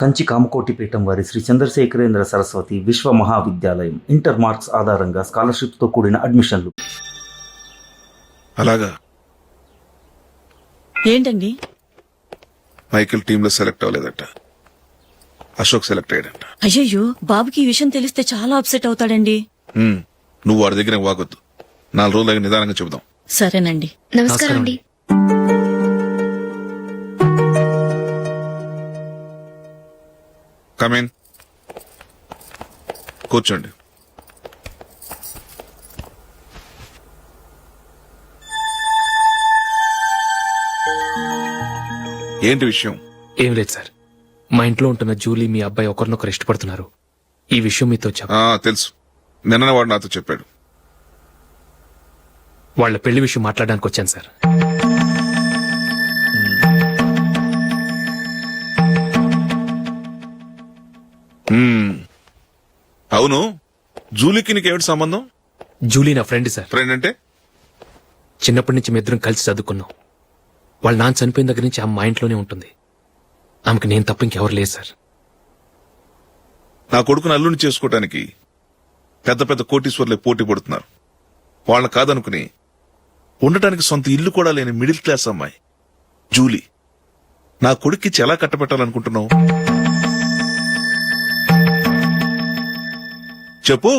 కంచి కామకోటిపీఠం వారి శ్రీ చంద్రశేఖరేంద్ర సరస్వతి విశ్వ మహావిద్యాలయం inter marks ఆధారంగా స్కాలర్షిప్తో కూడిన అడ్మిషన్లు. అలాగా ఏంటండి? మైకిల్ టీంలో సెలెక్ట్ అవ్వలేదట, అశోక్ సెలెక్ట్ అయ్యాడంట. అయ్యయ్యో, బాబుకి ఈ విషయం తెలిస్తే చాలా అప్సెట్ అవుతాడండి. నువ్వు వాడి దగ్గర వాగొద్దు, 4 రోజులకి నిదానంగా చెబుదాం. సరేనండి. నమస్కారం అండి. కమేన్, కూర్చోండి. ఏంటి విషయం? ఏం లేదు సార్, మా ఇంట్లో ఉంటున్న జూలీ మీ అబ్బాయి ఒకరినొకరు ఇష్టపడుతున్నారు. ఈ విషయం మీతో తెలుసు, నిన్న వాడు నాతో చెప్పాడు. వాళ్ళ పెళ్లి విషయం మాట్లాడడానికి వచ్చాను సార్. అవును, జూలీకి నీకేమిటి సంబంధం? జూలీ నా ఫ్రెండ్ సార్. ఫ్రెండ్ అంటే? చిన్నప్పటి నుంచి మీ ఇద్దరం కలిసి చదువుకున్నాం. వాళ్ళ నాన్న చనిపోయిన దగ్గర నుంచి ఆమె మా ఇంట్లోనే ఉంటుంది. ఆమెకు నేను తప్ప ఇంకెవరు లేదు సార్. నా కొడుకును అల్లుని చేసుకోవటానికి పెద్ద పెద్ద కోటీశ్వర్లే పోటీ పడుతున్నారు. వాళ్ళని కాదనుకుని ఉండటానికి సొంత ఇల్లు కూడా లేని మిడిల్ క్లాస్ అమ్మాయి జూలీ నా కొడుక్కిచ్చి ఎలా కట్టబెట్టాలనుకుంటున్నావు? చెప్పు.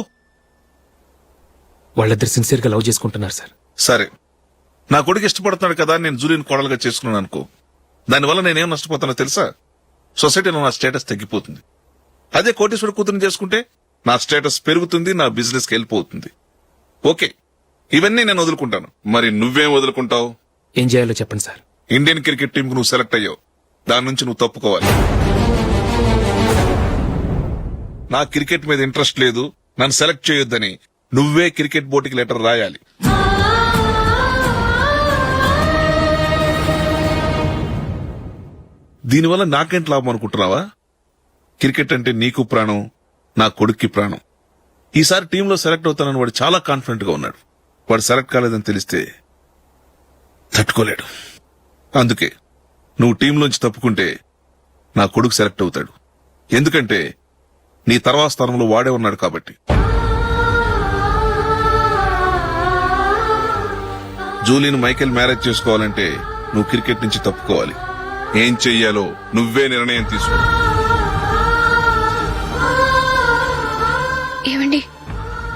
వాళ్ళిద్దరు సిన్సియర్ గా లవ్ చేసుకుంటున్నారు సార్. సరే, నా కొడుకు ఇష్టపడుతున్నాడు కదా అని నేను జూలీని కోడలుగా చేసుకున్నాను అనుకో, దానివల్ల నేనేం నష్టపోతానో తెలుసా? సొసైటీలో నా స్టేటస్ తగ్గిపోతుంది. అదే కోటీశ్వర కూతురుని చేసుకుంటే నా స్టేటస్ పెరుగుతుంది, నా బిజినెస్కి వెళ్ళిపోతుంది. ఓకే, ఇవన్నీ నేను వదులుకుంటాను. మరి నువ్వేం వదులుకుంటావు? ఏం చేయాలో చెప్పండి సార్. ఇండియన్ క్రికెట్ టీంకు నువ్వు సెలెక్ట్ అయ్యావు, దాని నుంచి నువ్వు తప్పుకోవాలి. నా క్రికెట్ మీద ఇంట్రెస్ట్ లేదు, నన్ను సెలెక్ట్ చేయొద్దని నువ్వే క్రికెట్ బోర్డుకి లెటర్ రాయాలి. దీనివల్ల నాకేంటి లాభం అనుకుంటున్నావా? క్రికెట్ అంటే నీకు ప్రాణం, నా కొడుక్కి ప్రాణం. ఈసారి టీంలో సెలెక్ట్ అవుతానని వాడు చాలా కాన్ఫిడెంట్ గా ఉన్నాడు. వాడు సెలెక్ట్ కాలేదని తెలిస్తే తట్టుకోలేడు. అందుకే నువ్వు టీంలోంచి తప్పుకుంటే నా కొడుకు సెలెక్ట్ అవుతాడు. ఎందుకంటే నీ తర్వాత స్థానంలో వాడే ఉన్నాడు కాబట్టి. జూలీని మైకేల్ మ్యారేజ్ చేసుకోవాలంటే నువ్వు క్రికెట్ నుంచి తప్పుకోవాలి. ఏం చెయ్యాలో నువ్వే నిర్ణయం తీసుకో. ఏమండి,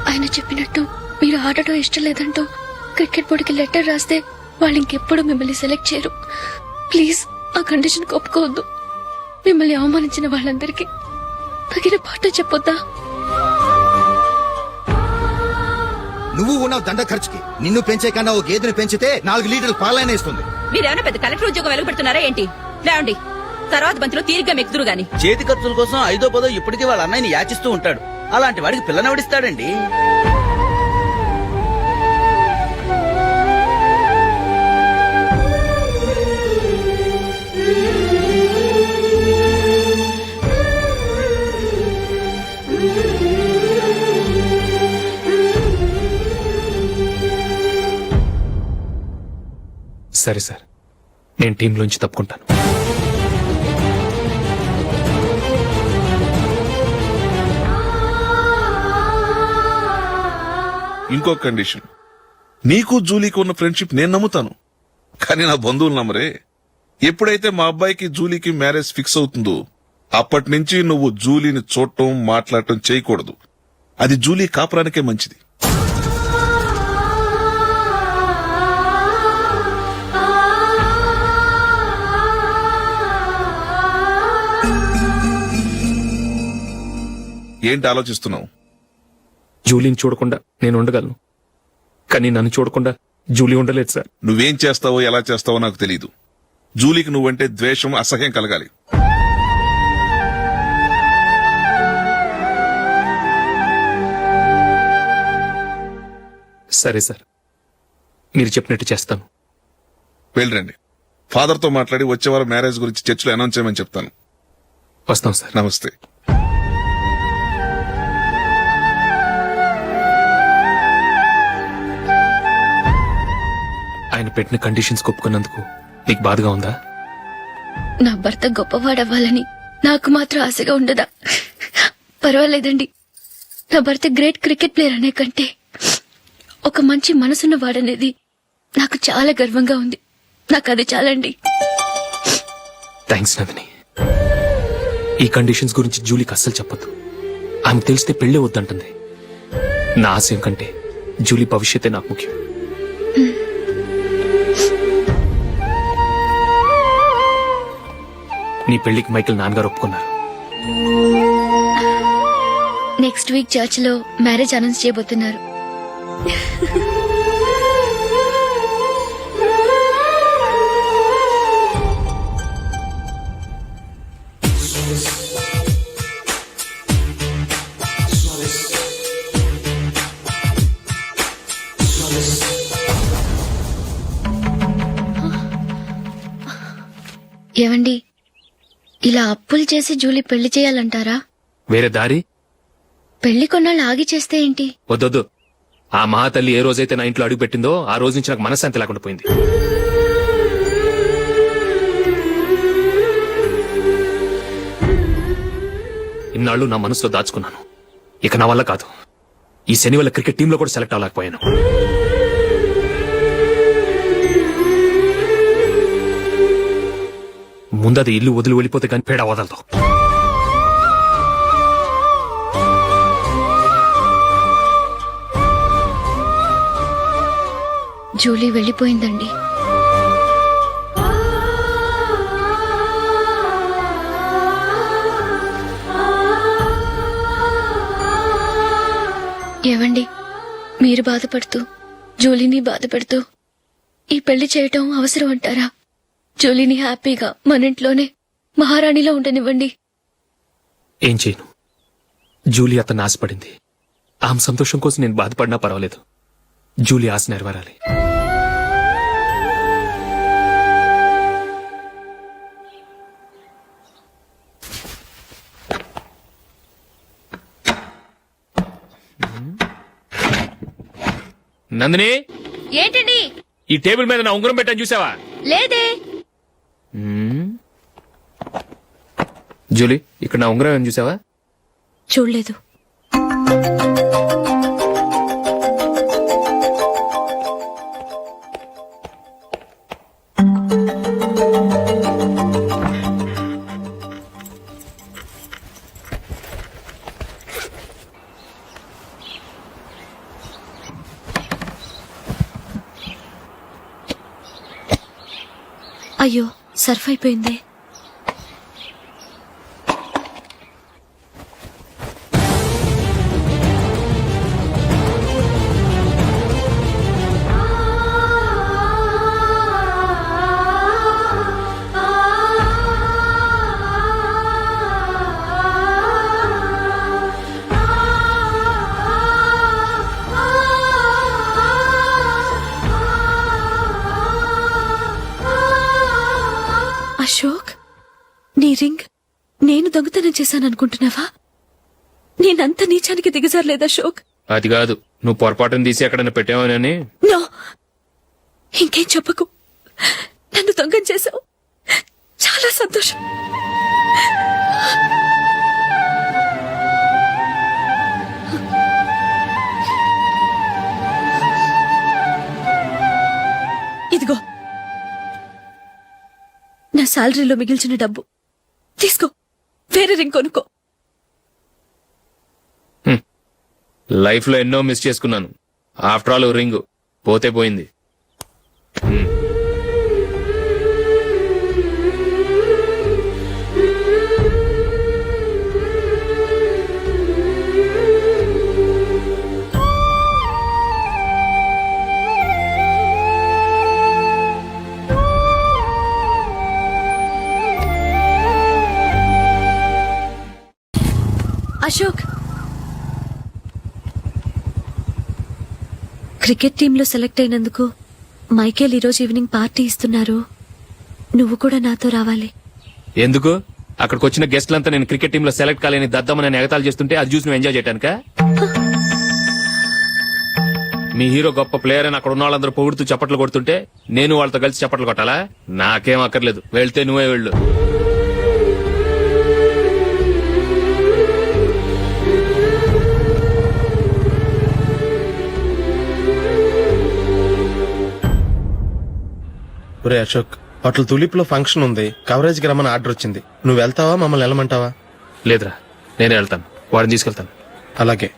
ఆయన చెప్పినట్టు మీరు ఆడటం ఇష్టం లేదంటూ క్రికెట్ బోర్డుకి లెటర్ రాస్తే వాళ్ళు ఇంకెప్పుడు మిమ్మల్ని సెలెక్ట్ చేయరు. ప్లీజ్ ఆ కండిషన్ ఒప్పుకోవద్దు. మిమ్మల్ని అవమానించిన వాళ్ళందరికీ తగిన పాట చెప్పొద్దా? నువ్వు ఉన్నావు దండ ఖర్చుకి. నిన్ను పెంచే కన్నా ఓ గేదెని పెంచితే 4 లీటర్లు పాలైన ఇస్తుంది. మీరేమైనా పెద్ద కలెక్టర్ ఉద్యోగం వెలుగుపెడుతున్నారా ఏంటి? లేవండి, తర్వాత బంతిలో తీరిగ్గా మెక్కుదురు గాని. చేతి ఖర్చుల కోసం 5దో 10దో ఇప్పటికీ వాళ్ళ అన్నయ్యని యాచిస్తూ ఉంటాడు. అలాంటి వాడికి పిల్లనవడిస్తాడండి. సరే సార్, నేను టీంలోంచి తప్పుకుంటాను. ఇంకో కండిషన్, నీకు జూలీకి ఉన్న ఫ్రెండ్షిప్ నేను నమ్ముతాను, కానీ నా బంధువులు నమ్మరే. ఎప్పుడైతే మా అబ్బాయికి జూలీకి మ్యారేజ్ ఫిక్స్ అవుతుందో అప్పటి నుంచి నువ్వు జూలీని చూడటం మాట్లాడటం చేయకూడదు. అది జూలీ కాపురానికే మంచిది. ఏంటి ఆలోచిస్తున్నావు? జూలీని చూడకుండా నేను ఉండగలను, కానీ నన్ను చూడకుండా జూలీ ఉండలేదు సార్. నువ్వేం చేస్తావో ఎలా చేస్తావో నాకు తెలీదు. జూలీకి నువ్వంటే ద్వేషం, అసహ్యం కలగాలి. సరే సార్, మీరు చెప్పినట్టు చేస్తాను. వెళ్ళండి, ఫాదర్తో మాట్లాడి వచ్చేవారం మ్యారేజ్ గురించి చర్చిలో అనౌన్స్ చేయమని చెప్తాను. వస్తాం సార్. నమస్తే. ఆయన పెట్టిన కండిషన్స్ ఒప్పుకున్నందుకు నీకు బాధగా ఉందా? నా భర్త గొప్పవాడవ్వాలని నాకు మాత్రం ఆశగా ఉండదా? పర్వాలేదండి. నా భర్త గ్రేట్ క్రికెట్ ప్లేయర్ అనే కంటే ఒక మంచి మనసున్న వాడనేది నాకు చాలా గర్వంగా ఉంది. నాకు అది చాలండి. థ్యాంక్స్ నందిని. ఈ కండిషన్స్ గురించి జూలీకి అస్సలు చెప్పొద్దు. ఆమెకు తెలిస్తే పెళ్ళే వద్దంటుంది. నా ఆశయం కంటే జూలీ భవిష్యత్తే నాకు ముఖ్యం. నీ పెళ్లికి మైకేల్ నాన్నగారు ఒప్పుకున్నారు. నెక్స్ట్ వీక్ చర్చ్ లో మ్యారేజ్ అనౌన్స్ చేయబోతున్నారు. ఏవండి, ఇలా అప్పులు చేసి జూలీ పెళ్లి చేయాలంటారా? వేరే దారి? పెళ్లి కొన్నాళ్ళు ఆగి చేస్తే ఏంటి? వద్దొద్దు. ఆ మహాతల్లి ఏ రోజైతే నా ఇంట్లో అడుగు పెట్టిందో ఆ రోజు నుంచి నాకు మనశ్శాంతి లేకుండా పోయింది. ఇన్నాళ్ళు నా మనసులో దాచుకున్నాను. ఇక నా వల్ల కాదు. ఈ శని వల్ల క్రికెట్ టీంలో కూడా సెలెక్ట్ అవ్వలేకపోయాను. ముందది ఇల్లు వదిలి వెళ్ళిపోతే కానీ పేడ వదలదు. జూలీ వెళ్ళిపోయిందండి. ఏవండి, మీరు బాధపడుతూ జూలీని బాధపెడుతూ ఈ పెళ్లి చేయటం అవసరం అంటారా? జూలీని హ్యాపీగా మన ఇంట్లోనే మహారాణిలో ఉండనివ్వండి. ఏం చేయను? జూలీ అతన్ని ఆశపడింది. ఆమె సంతోషం కోసం నేను బాధపడినా పర్వాలేదు. జూలీ ఆశ నెరవేరాలి. నందిని, ఏంటండి? ఈ టేబుల్ మీద నా ఉంగరం పెట్టాను చూసావా? లేదే. జూలీ, ఇక్కడ నా ఉంగరం ఏం చూసావా? చూడలేదు. అయ్యో, సర్ఫ్ అయిపోయిందే. అశోక్, నీ రింగ్ నేను దొంగతనం చేశాననుకుంటున్నావా? నేనంత నీచానికి దిగజారలేదు అశోక్. అది కాదు, నువ్వు పొరపాటును తీసి ఎక్కడైనా పెట్టావని. నో, ఇంకేం చెప్పకు. నన్ను దొంగం చేశావు. చాలా సంతోషం. ఇదిగో నా శాలరీలో మిగిల్చిన డబ్బు తీసుకో. వేరే రింగ్ కొనుక్కో. లైఫ్ లో ఎన్నో మిస్ చేసుకున్నాను. ఆఫ్టర్ ఆల్ రింగ్ పోతే పోయింది. అశోక్, క్రికెట్ టీంలో సెలెక్ట్ అయినందుకు మైకేల్ ఈరోజు ఈవినింగ్ పార్టీ ఇస్తున్నారు. నువ్వు కూడా నాతో రావాలి. ఎందుకు? అక్కడికి వచ్చిన గెస్ట్లంతా నేను క్రికెట్ టీంలో సెలెక్ట్ కాలేని దద్దమని ఎగతాలు చేస్తుంటే అది చూసి నువ్వు ఎంజాయ్ చేయటానిక? మీ హీరో గొప్ప ప్లేయర్ అని అక్కడ ఉన్న వాళ్ళందరూ పొగుడుతూ చప్పట్లు కొడుతుంటే నేను వాళ్ళతో కలిసి చప్పట్లు కొట్టాలా? నాకేం అక్కర్లేదు. వెళ్తే నువ్వే వెళ్ళు. ఒరే అశోక్, హోటల్ తులిప్ లో ఫంక్షన్ ఉంది, కవరేజ్ కి రమ్మని ఆర్డర్ వచ్చింది. నువ్వు వెళ్తావా, మమ్మల్ని వెళ్ళమంటావా? లేదురా, నేనే వెళ్తాను, వాడిని తీసుకెళ్తాను. అలాగే.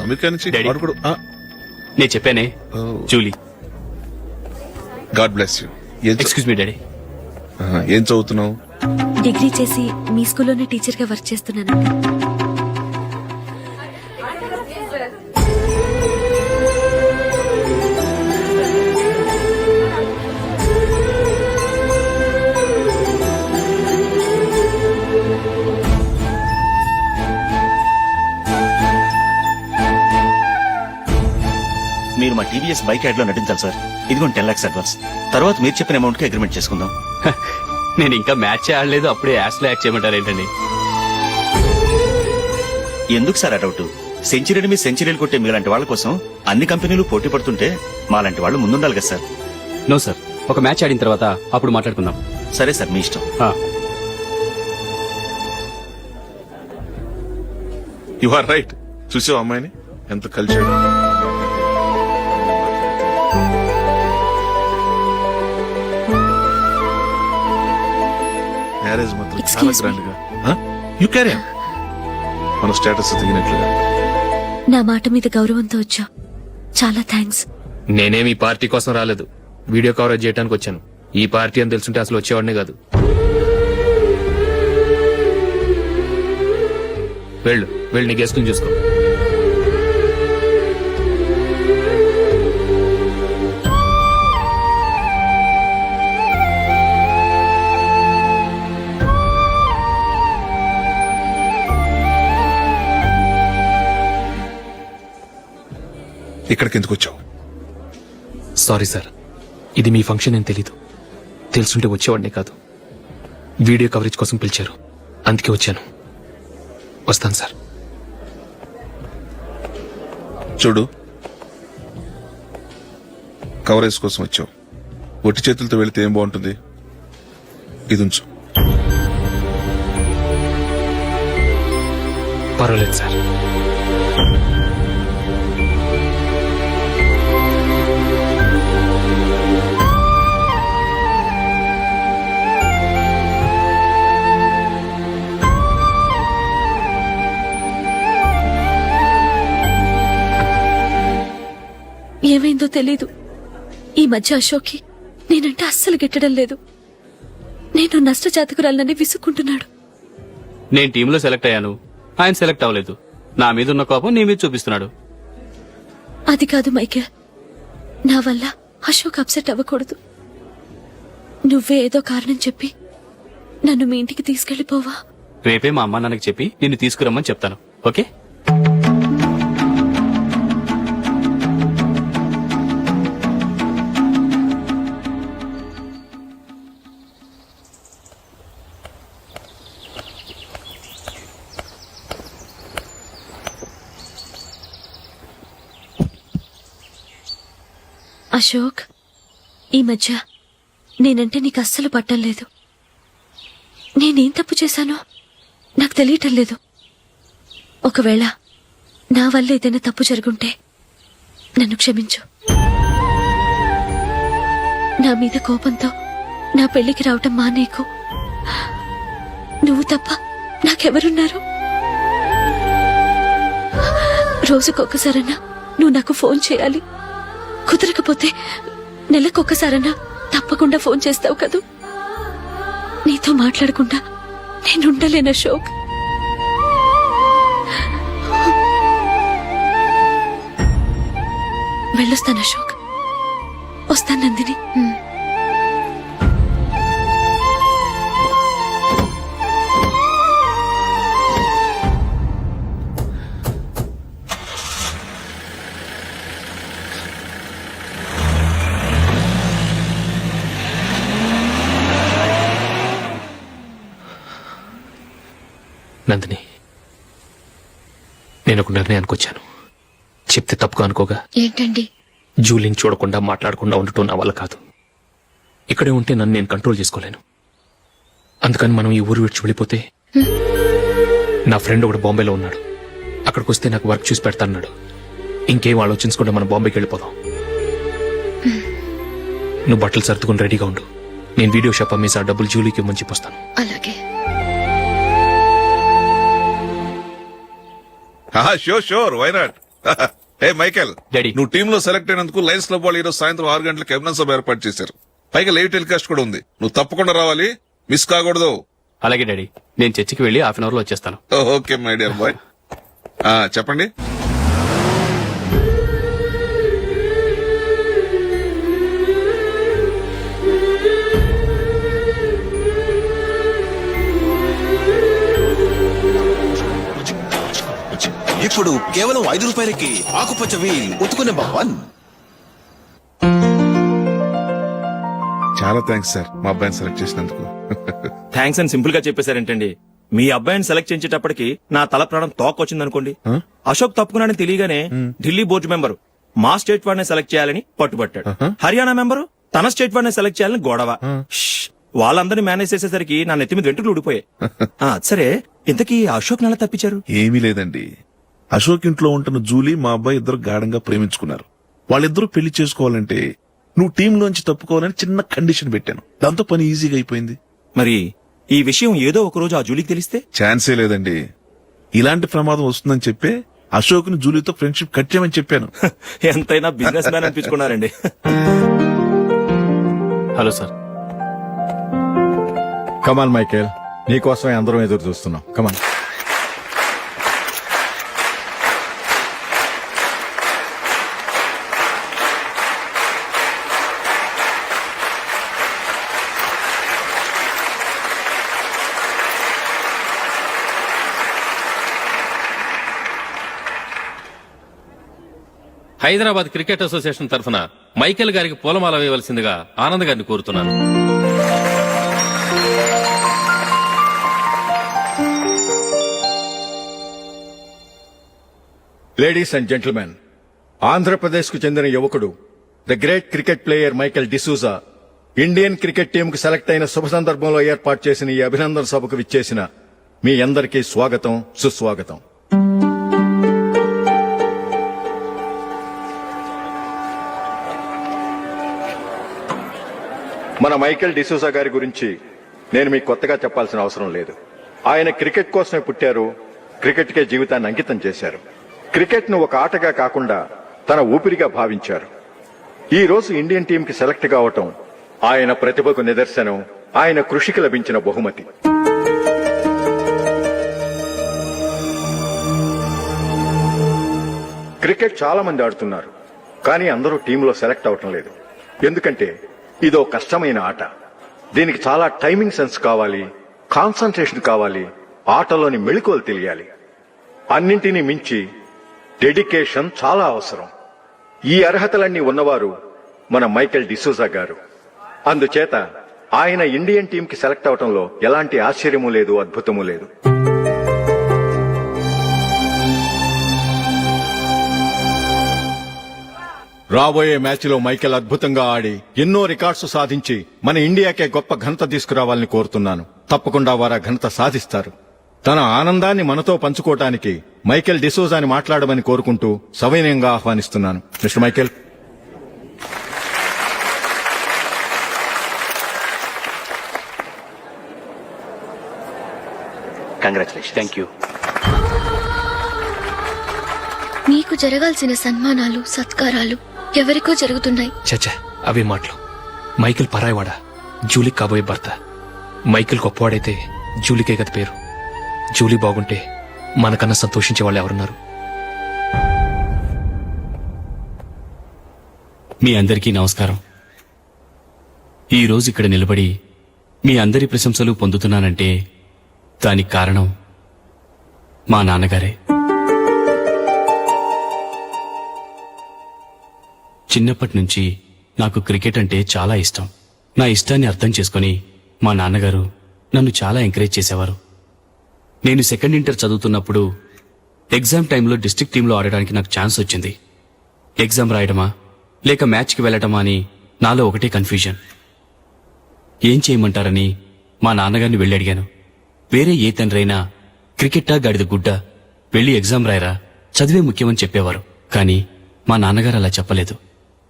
అమెరికా నుంచి డాడీ. వాడు కూడా నేను చెప్పానే, Julie. God bless you. Excuse me daddy. ఏం చదువుతున్నావు? డిగ్రీ చేసి మీ స్కూల్లోనే టీచర్ గా వర్క్ చేస్తున్నానండి. మీరు మా టీవీఎస్ బైక్ యాడ్ లో నటించాలి సార్. ఇదిగోండి 10 lakhs అడ్వాన్స్. తర్వాత మీరు చెప్పిన అమౌంట్ కి అగ్రిమెంట్ చేసుకుందాం. నేను ఇంకా మ్యాచ్ ఆడలేదు, అప్పుడే యాష్ లో యాక్ట్ చేయమంటారు ఏంటండి? ఎందుకు సార్ ఆ డౌట్? సెంచరీని మీ సెంచరీలు కొట్టే మీలాంటి వాళ్ళ కోసం అన్ని కంపెనీలు పోటీ పడుతుంటే మాలాంటి వాళ్ళు ముందుండాలి కదా సార్. నో సార్, ఒక మ్యాచ్ ఆడిన తర్వాత అప్పుడు మాట్లాడుకుందాం. సరే సార్, మీ ఇష్టం. You are right. చూసావు అమ్మాయిని ఎంత కలిసాడు. మ్యారేజ్ మాత్రం చాలా Excuse me. గ్రాండ్ గా. You carry on. మన స్టేటస్ దిగినట్లుగా. నా మాట మీద గౌరవంతో వచ్చా. చాలా థ్యాంక్స్. నేనేమి ఈ పార్టీ కోసం రాలేదు, వీడియో కవరేజ్ చేయడానికి వచ్చాను. ఈ పార్టీ అని తెలుసుంటే అసలు వచ్చేవాడినే కాదు. వెళ్ళు వెళ్ళి నీ గెస్ట్ని చూసుకో. ఇక్కడికి ఎందుకు వచ్చావు? సారీ సార్, ఇది మీ ఫంక్షన్ అని తెలీదు. తెలుసుంటే వచ్చేవాడినే కాదు. వీడియో కవరేజ్ కోసం పిలిచారు, అందుకే వచ్చాను. వస్తాను సార్. చూడు, కవరేజ్ కోసం వచ్చావు. ఒట్టి చేతులతో వెళితే ఏం బాగుంటుంది? ఇది ఉంచు. పర్వాలేదు సార్. ఏమైందో తెలీదు. ఈ మధ్య అశోక్కి నేనంటే అస్సలు గిట్టడం లేదు. నేను నష్టజాతకురాలనని విసుక్కుంటున్నాడు. నేను టీంలో సెలెక్ట్ అయ్యాను, ఆయన సెలెక్ట్ అవ్వలేదు. నా మీద ఉన్న కోపం నీ మీద చూపిస్తున్నాడు. అది కాదు మైకేల్, నా వల్ల అశోక్ అప్సెట్ అవ్వకూడదు. నువ్వే ఏదో కారణం చెప్పి నన్ను మీ ఇంటికి తీసుకెళ్లిపోవా? రేపే మా అమ్మ నాన్నకి చెప్పి నిన్ను తీసుకురమ్మని చెప్తాను. ఓకే? అశోక్, ఈ మధ్య నేనంటే నీకు అస్సలు పట్టం లేదు. నేనేం తప్పు చేశానో నాకు తెలియటం లేదు. ఒకవేళ నా వల్ల ఏదైనా తప్పు జరుగుంటే నన్ను క్షమించు. నా మీద కోపంతో నా పెళ్లికి రావటం మానేకు. నువ్వు తప్ప నాకెవరున్నారు? రోజుకొక్కసారన్నా నువ్వు నాకు ఫోన్ చేయాలి. కుదరకపోతే నెలకొక్కసారన్నా తప్పకుండా ఫోన్ చేస్తావు కదూ. నీతో మాట్లాడకుండా నేనుండలేను అశోక్. వెళ్ళొస్తాను అశోక్. వస్తాను నందిని. నందిని, నేను ఒక నిర్ణయానికి వచ్చాను. చెప్తే తప్పుగా అనుకోగా. ఏంటండి? జూలిని చూడకుండా మాట్లాడకుండా ఉండటం నా వల్ల కాదు. ఇక్కడే ఉంటే నన్ను నేను కంట్రోల్ చేసుకోలేను. అందుకని మనం ఈ ఊరు విడిచి వెళ్ళిపోతే, నా ఫ్రెండ్ ఒకడు బాంబేలో ఉన్నాడు, అక్కడికి వస్తే నాకు వర్క్ చూసి పెడతాన్నాడు. ఇంకేం ఆలోచించకుండా మనం బాంబేకి వెళ్ళిపోదాం. నువ్వు బట్టలు సర్దుకుని రెడీగా ఉండు. నేను వీడియో షాప్ అమ్మేసి ఆ డబ్బులు జూలీకి ఇవ్వమని చెప్పొస్తాను. అలాగే. Sure why not. ఏ మైకేల్, డాడీ. నువ్వు టీమ్ లో సెలెక్ట్ అయినందుకు లయన్స్ క్లబ్ వాళ్ళు ఈరోజు సాయంత్రం 6 గంటలకు అభినందన సభ ఏర్పాటు చేశారు. పైగా లైవ్ టెలికాస్ట్ కూడా ఉంది. నువ్వు తప్పకుండా రావాలి, మిస్ కాకూడదు. అలాగే డాడీ, నేను చర్చికి వెళ్ళి హాఫ్ అన్ అవర్ లో వచ్చేస్తాను. Okay my dear bye. చెప్పండి. ఇప్పుడు కేవలం 5 రూపాయలకి ఆకుపచ్చ వీల్ ఉతుకునే భవన్. చాలా థ్యాంక్స్ సార్ మా అబ్బాయిని సెలెక్ట్ చేసినందుకు. థ్యాంక్స్ అని సింపుల్ గా చెప్పేశారేంటండి. మీ అబ్బాయిని సెలెక్ట్ చేసేటప్పటికి నా తల ప్రాణం తోకొచ్చిందనుకోండి. అశోక్ తప్పుకున్నాడని తెలియగానే ఢిల్లీ బోర్డు మెంబరు మా స్టేట్ వాడిని సెలెక్ట్ చేయాలని పట్టుబట్టాడు. హర్యానా మెంబరు తన స్టేట్ వాడిని సెలెక్ట్ చేయాలని గొడవ. వాళ్ళందరినీ మేనేజ్ చేసేసరికి నా నెత్తి మీద వెంట్రుకలు ఊడిపోయాయి. సరే, ఇంతకీ అశోక్ నెల తప్పించారు? ఏమీ లేదండి. అశోక్ ఇంట్లో ఉంటున్న జూలీ మా అబ్బాయి ఇద్దరు గాఢంగా ప్రేమించుకున్నారు. వాళ్ళిద్దరూ పెళ్లి చేసుకోవాలంటే నువ్వు టీంలోంచి తప్పుకోవాలని చిన్న కండిషన్ పెట్టాను. దాంతో పని ఈజీగా అయిపోయింది. మరి ఈ విషయం ఏదో ఒక రోజు ఆ జూలీకి తెలిస్తే? ఛాన్సే లేదండి. ఇలాంటి ప్రమాదం వస్తుందని చెప్పే అశోక్ ని జూలీతో ఫ్రెండ్షిప్ కట్ చేయమని చెప్పాను. ఎంతైనా బిజినెస్ మ్యాన్ అనిపించుకున్నారండి. Hello sir. కమాన్ మైకేల్, నీకోసమే అందరం ఎదురు చూస్తున్నాం. కమాన్. హైదరాబాద్ క్రికెట్ అసోసియేషన్ తరఫున మైకేల్ గారికి పూలమాల వేయవలసిందిగా ఆనంద్ గారిని కోరుతున్నాను. లేడీస్ అండ్ జెంటిల్మెన్, ఆంధ్రప్రదేశ్ కు చెందిన యువకుడు, the great cricket player Michael D'Souza Indian cricket team కు సెలెక్ట్ అయిన శుభ సందర్భంలో ఏర్పాటు చేసిన ఈ అభినందన సభకు విచ్చేసిన మీ అందరికీ స్వాగతం, సుస్వాగతం. మన మైకేల్ డిసూజా గారి గురించి నేను మీకు కొత్తగా చెప్పాల్సిన అవసరం లేదు. ఆయన క్రికెట్ కోసమే పుట్టారు, క్రికెట్కే జీవితాన్ని అంకితం చేశారు. క్రికెట్ ను ఒక ఆటగా కాకుండా తన ఊపిరిగా భావించారు. ఈ రోజు ఇండియన్ టీంకి సెలెక్ట్ కావటం ఆయన ప్రతిభకు నిదర్శనం, ఆయన కృషికి లభించిన బహుమతి. క్రికెట్ చాలా మంది ఆడుతున్నారు, కానీ అందరూ టీంలో సెలెక్ట్ అవటం లేదు. ఎందుకంటే ఇదో కష్టమైన ఆట. దీనికి చాలా టైమింగ్ సెన్స్ కావాలి, కాన్సంట్రేషన్ కావాలి, ఆటలోని మెళకువలు తెలియాలి. అన్నింటినీ మించి డెడికేషన్ చాలా అవసరం. ఈ అర్హతలన్నీ ఉన్నవారు మన మైకేల్ డిసూజా గారు. అందుచేత ఆయన ఇండియన్ టీంకి సెలెక్ట్ అవటంలో ఎలాంటి ఆశ్చర్యమూ లేదు, అద్భుతమూ లేదు. రాబోయే మ్యాచ్లో మైకేల్ అద్భుతంగా ఆడి ఎన్నో రికార్డ్స్ సాధించి మన ఇండియాకే గొప్ప ఘనత తీసుకురావాలని కోరుతున్నాను. తప్పకుండా వారు ఘనత సాధిస్తారు. తన ఆనందాన్ని మనతో పంచుకోవటానికి మైకేల్ డిసూజాని మాట్లాడమని కోరుకుంటూ సవినయంగా ఆహ్వానిస్తున్నాను. Mister Michael. Congratulation. Thank you. నీకు జరగాల్సిన సన్మానాలు, సత్కారాలు ఎవరికో జరుగుతున్నాయి. చచ్చా, అవే మాటలు. మైకేల్ పరాయవాడా, జూలీకి కాబోయే భర్త. మైకేల్ గొప్పవాడైతే జూలీకే గత పేరు. జూలీ బాగుంటే మనకన్నా సంతోషించే వాళ్ళు ఎవరున్నారు? మీ అందరికీ నమస్కారం. ఈ రోజు ఇక్కడ నిలబడి మీ అందరి ప్రశంసలు పొందుతున్నానంటే దానికి కారణం మా నాన్నగారే. చిన్నప్పటి నుంచి నాకు క్రికెట్ అంటే చాలా ఇష్టం. నా ఇష్టాన్ని అర్థం చేసుకుని మా నాన్నగారు నన్ను చాలా ఎంకరేజ్ చేసేవారు. నేను సెకండ్ ఇంటర్ చదువుతున్నప్పుడు ఎగ్జామ్ టైంలో డిస్ట్రిక్ట్ టీంలో ఆడడానికి నాకు ఛాన్స్ వచ్చింది. ఎగ్జామ్ రాయడమా లేక మ్యాచ్కి వెళ్ళటమా అని నాలో ఒకటే కన్ఫ్యూజన్. ఏం చేయమంటారని మా నాన్నగారిని వెళ్ళి అడిగాను. వేరే ఏ తండ్రైనా క్రికెట్టా గాడిద గుడ్డ, వెళ్ళి ఎగ్జామ్ రాయరా, చదివే ముఖ్యమని చెప్పేవారు. కానీ మా నాన్నగారు అలా చెప్పలేదు.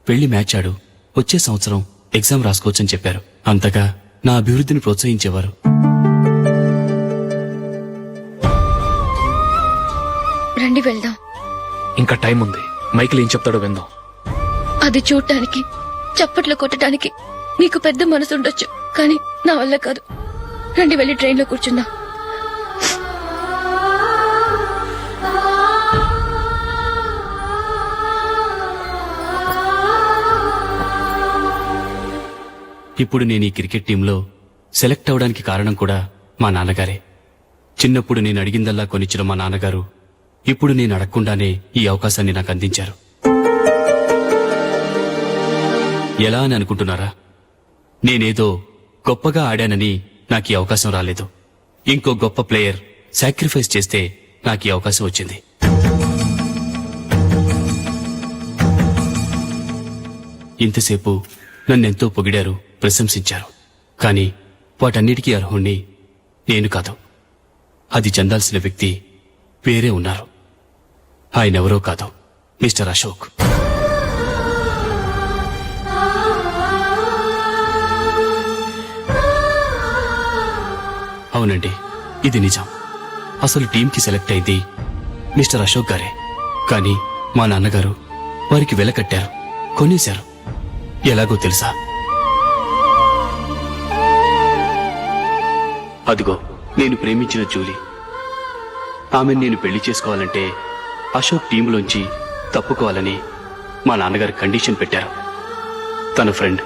వెళ్ళి మ్యాచ్ ఆడు, వచ్చే సంవత్సరం ఎగ్జామ్ రాసుకోవచ్చని చెప్పారు. అంతగా నా అభివృద్ధిని ప్రోత్సహించేవారు. రండి వెళ్దాం. ఇంకా టైం ఉంది. మైకిల్ ఏం చెప్తాడో విందాం. అది చూడటానికి, చప్పట్లు కొట్టడానికి మీకు పెద్ద మనసు ఉండొచ్చు, కానీ నా వల్ల కాదు. రండి వెళ్ళి ట్రైన్లో కూర్చుందాం. ఇప్పుడు నేను ఈ క్రికెట్ టీంలో సెలెక్ట్ అవడానికి కారణం కూడా మా నాన్నగారే. చిన్నప్పుడు నేను అడిగిందల్లా కొనిచ్చిన మా నాన్నగారు ఇప్పుడు నేను అడగకుండానే ఈ అవకాశాన్ని నాకు అందించారు. ఎలా అని అనుకుంటున్నారా? నేనేదో గొప్పగా ఆడానని నాకు ఈ అవకాశం రాలేదు. ఇంకో గొప్ప ప్లేయర్ సాక్రిఫైస్ చేస్తే నాకు ఈ అవకాశం వచ్చింది. ఇంతసేపు నన్నెంతో పొగిడారు, ప్రశంసించారు. కానీ వాటన్నిటికీ అర్హుణ్ణి నేను కాదు. అది చెందాల్సిన వ్యక్తి వేరే ఉన్నారు. ఆయనెవరో కాదు, మిస్టర్ అశోక్. అవునండి, ఇది నిజం. అసలు టీంకి సెలెక్ట్ అయింది మిస్టర్ అశోక్ గారే. కానీ మా నాన్నగారు వారికి వెల కట్టారు, కొనేశారు. ఎలాగో తెలుసా? అదిగో నేను ప్రేమించిన జూలీ. ఆమెను నేను పెళ్లి చేసుకోవాలంటే అశోక్ టీంలోంచి తప్పుకోవాలని మా నాన్నగారు కండిషన్ పెట్టారు. తన ఫ్రెండ్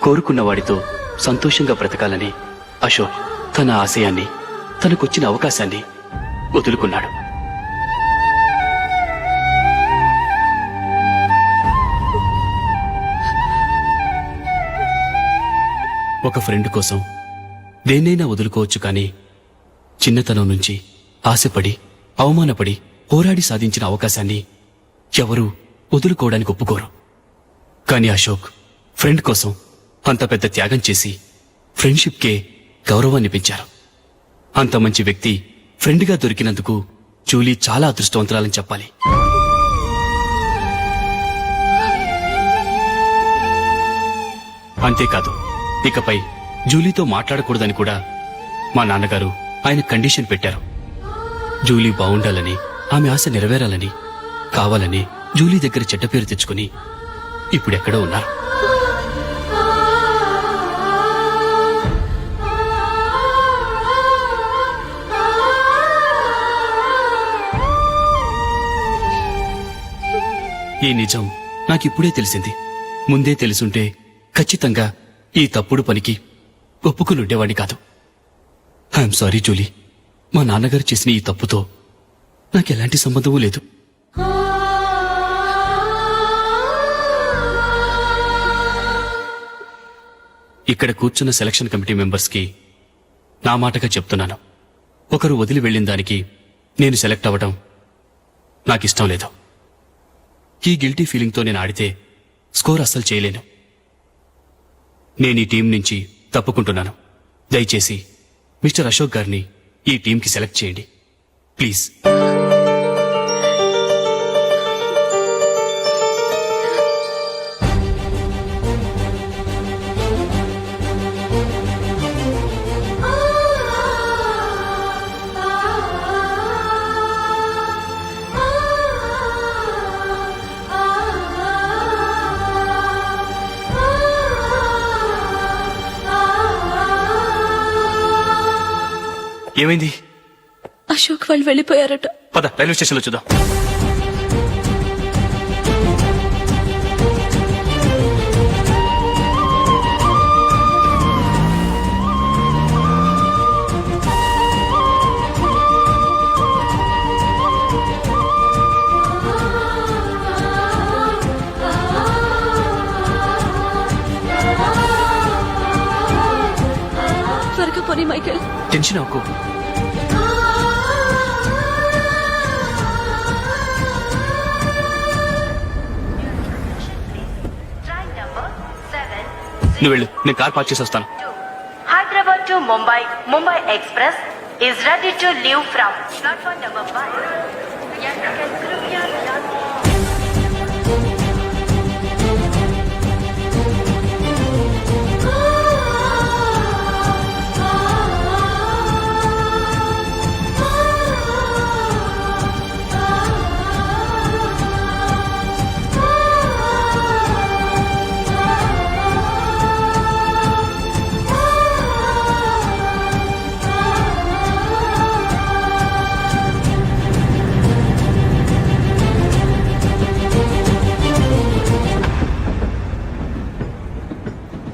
కోరుకున్న వాడితో సంతోషంగా బ్రతకాలని అశోక్ తన ఆశయాన్ని, తనకొచ్చిన అవకాశాన్ని వదులుకున్నాడు. ఒక ఫ్రెండ్ కోసం దేన్నైనా వదులుకోవచ్చు, కానీ చిన్నతనం నుంచి ఆశపడి, అవమానపడి, పోరాడి సాధించిన అవకాశాన్ని ఎవరూ వదులుకోవడానికి ఒప్పుకోరు. కానీ అశోక్ ఫ్రెండ్ కోసం అంత పెద్ద త్యాగం చేసి ఫ్రెండ్షిప్కే గౌరవాన్ని పెంచారు. అంత మంచి వ్యక్తి ఫ్రెండ్గా దొరికినందుకు జూలీ చాలా అదృష్టవంతురాలని చెప్పాలి. అంతేకాదు, ఇకపై జూలీతో మాట్లాడకూడదని కూడా మా నాన్నగారు ఆయన కండిషన్ పెట్టారు. జూలీ బావుండాలని, ఆమె ఆశ నెరవేరాలని, కావాలని జూలీ దగ్గర చెడ్డ పేరు తెచ్చుకుని ఇప్పుడెక్కడో ఉన్నారు. ఈ నిజం నాకిప్పుడే తెలిసింది. ముందే తెలుసుంటే ఖచ్చితంగా ఈ తప్పుడు పనికి ఒప్పుకుని ఉండేవాడిని కాదు. I'm sorry Julie. మా నాన్నగారు చేసిన ఈ తప్పుతో నాకెలాంటి సంబంధమూ లేదు. ఇక్కడ కూర్చున్న సెలక్షన్ కమిటీ మెంబర్స్కి నా మాటగా చెప్తున్నాను. ఒకరు వదిలి వెళ్ళిన దానికి నేను సెలెక్ట్ అవ్వడం నాకిష్టం లేదు. ఈ గిల్టీ ఫీలింగ్తో నేను ఆడితే స్కోర్ అస్సలు చేయలేను. నేను ఈ టీం నుంచి తప్పుకుంటున్నాను. దయచేసి మిస్టర్ అశోక్ గారిని ఈ టీంకి సెలెక్ట్ చేయండి ప్లీజ్. ఏమైంది? అశోక్ వాళ్ళు వెళ్ళిపోయారట. పద రైల్వే స్టేషన్లో చూద్దాం. త్వరగా పోనీ మైకేల్. టెన్షన్ అవ్వకు. నువ్వు వెళ్ళు, నేను కార్ పార్క్ చేసి వస్తాను. Hyderabad to Mumbai Mumbai express is ready to leave from platform number 5.